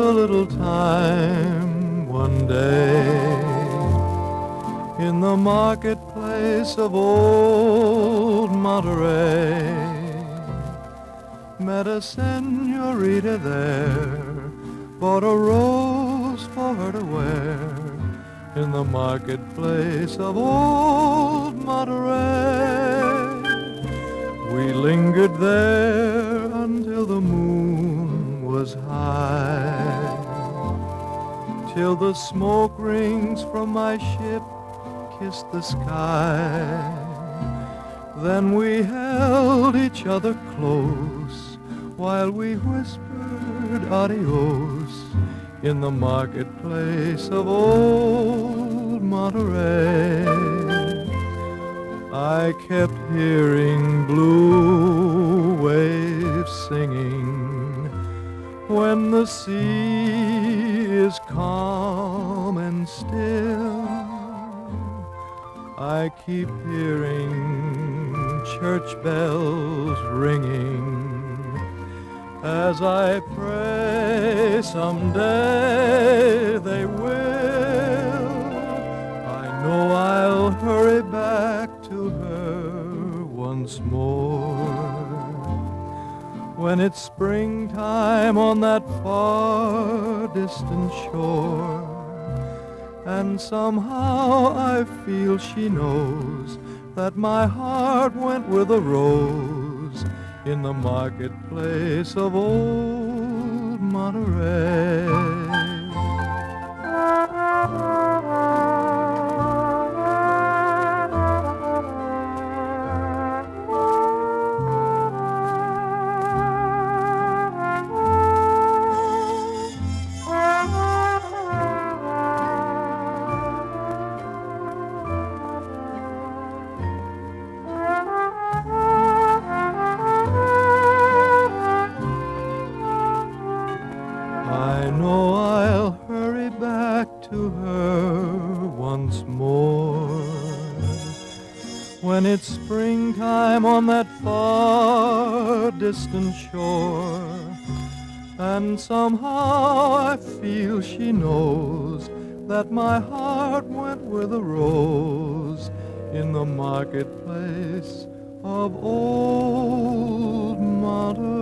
a little time one day in the marketplace of old Monterey. Met a senorita there, bought a rose for her to wear in the marketplace of old Monterey. We lingered there until the moon was high, till the smoke rings from my ship kissed the sky. Then we held each other close while we whispered adios in the marketplace of old Monterey. I kept hearing blue waves singing when the sea is calm and still. I keep hearing church bells ringing as I pray someday they will. I know I'll hurry back to her once more when it's springtime on that far distant shore. And somehow I feel she knows that my heart went with a rose in the marketplace of old Monterey. I know I'll hurry back to her once more when it's springtime on that far distant shore. And somehow I feel she knows that my heart went with a rose in the marketplace of old Monterey.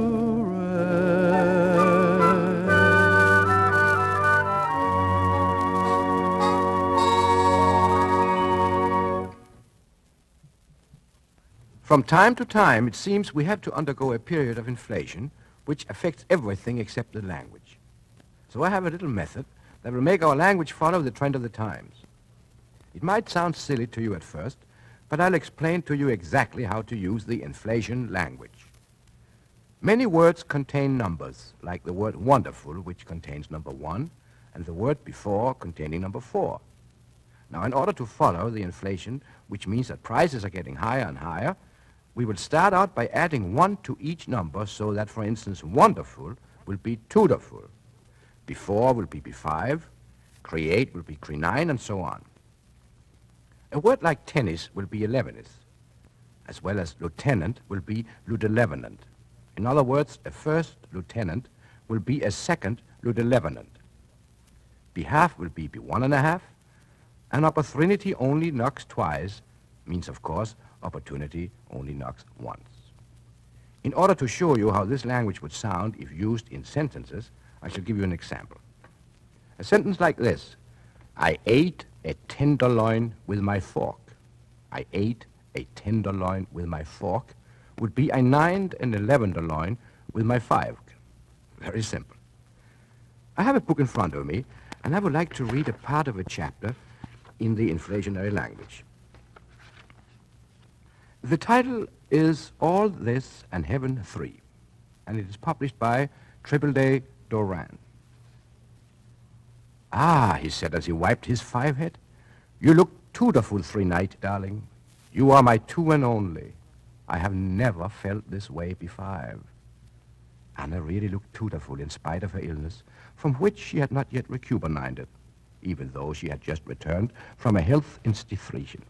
From time to time, it seems we have to undergo a period of inflation which affects everything except the language. So I have a little method that will make our language follow the trend of the times. It might sound silly to you at first, but I'll explain to you exactly how to use the inflation language. Many words contain numbers, like the word wonderful, which contains number 1, and the word before containing number 4. Now, in order to follow the inflation, which means that prices are getting higher and higher, we will start out by adding 1 to each number so that, for instance, wonderful will be tooderful, before will be be5, create will be cre9, and so on. A word like tennis will be 11th, as well as lieutenant will be ludelevenant. In other words, a first lieutenant will be a second ludelevenant. Behalf will be be1.5, and opportunity only knocks twice, means, of course, opportunity only knocks once. In order to show you how this language would sound if used in sentences, I shall give you an example. A sentence like this: I ate a tenderloin with my fork. I ate a tenderloin with my fork would be I nined an 11-loin with my fork. Very simple. I have a book in front of me, and I would like to read a part of a chapter in the inflationary language. The title is All This and Heaven 3, and it is published by Tripleday Doran. Ah, he said as he wiped his 5-head, you look tooderful 3 night, darling. You are my 2 and only. I have never felt this way be5. Anna really looked tooderful in spite of her illness, from which she had not yet recupernated, even though she had just returned from a health institution.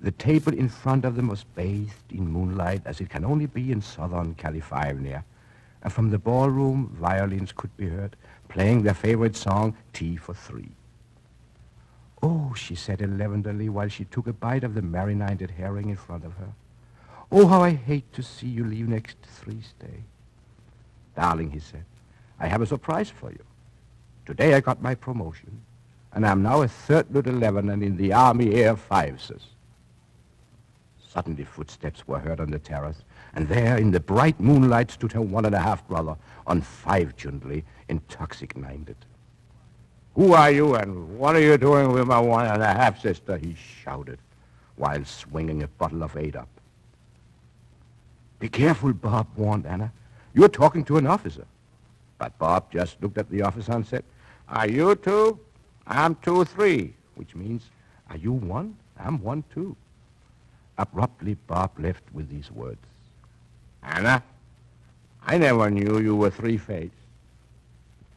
The table in front of them was bathed in moonlight as it can only be in Southern California, and from the ballroom, violins could be heard, playing their favorite song, Tea for Three. "Oh," she said lavendly while she took a bite of the marinated herring in front of her. "Oh, how I hate to see you leave next Thursday." "Darling," he said, "I have a surprise for you. Today I got my promotion, and I'm now a 3rd lieutenant in the Army Air Fives's." Suddenly footsteps were heard on the terrace, and there in the bright moonlight stood her 1.5 brother on 5 gently, intoxicated. "Who are you, and what are you doing with my 1.5 sister?" he shouted, while swinging a bottle of 8-Up. "Be careful, Bob," warned Anna. "You're talking to an officer." But Bob just looked at the officer and said, "Are you 2? I'm 2-3, which means, are you 1? I'm 1 too. Abruptly, Bob left with these words, "Anna, I never knew you were 3-faced.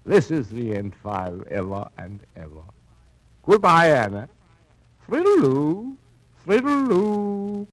This is the end 5 ever and ever. Goodbye, Anna. Thriddle-oo, thriddle-oo."